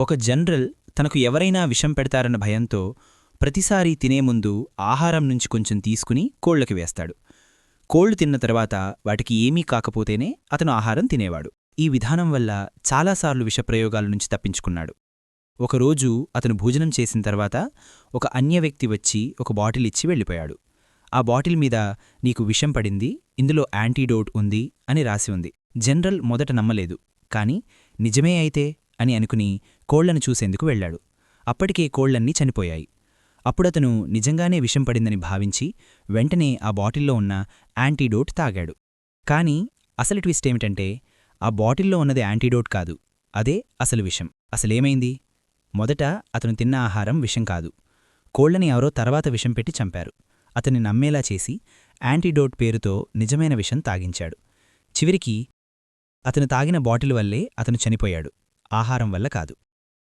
ఒక జనరల్ తనకు ఎవరైనా విషం పెడతారన్న భయంతో ప్రతిసారీ తినే ముందు ఆహారం నుంచి కొంచెం తీసుకుని కోళ్లకి వేస్తాడు. కోళ్లు తిన్న తర్వాత వాటికి ఏమీ కాకపోతేనే అతను ఆహారం తినేవాడు. ఈ విధానం వల్ల చాలాసార్లు విషప్రయోగాల నుంచి తప్పించుకున్నాడు. ఒకరోజు అతను భోజనం చేసిన తర్వాత ఒక అన్య వ్యక్తి వచ్చి ఒక బాటిల్ ఇచ్చి వెళ్ళిపోయాడు. ఆ బాటిల్ మీద నీకు విషం పడింది, ఇందులో యాంటీడోట్ ఉంది అని రాసి ఉంది. జనరల్ మొదట నమ్మలేదు, కాని నిజమే అయితే అని అనుకుని కోళ్లను చూసేందుకు వెళ్లాడు. అప్పటికే కోళ్లన్నీ చనిపోయాయి. అప్పుడతను నిజంగానే విషం పడిందని భావించి వెంటనే ఆ బాటిల్లో ఉన్న యాంటీడోట్ తాగాడు. కాని అసలు ట్విస్టేమిటంటే ఆ బాటిల్లో ఉన్నది యాంటీడోట్ కాదు, అదే అసలు విషం. అసలేమైంది? మొదట అతను తిన్న ఆహారం విషం కాదు. కోళ్లని ఎవరో తర్వాత విషం పెట్టి చంపారు. అతన్ని నమ్మేలా చేసి యాంటీడోట్ పేరుతో నిజమైన విషం తాగించాడు. చివరికి అతను తాగిన బాటిల్ వల్లే అతను చనిపోయాడు, ఆహారం వల్ల కాదు.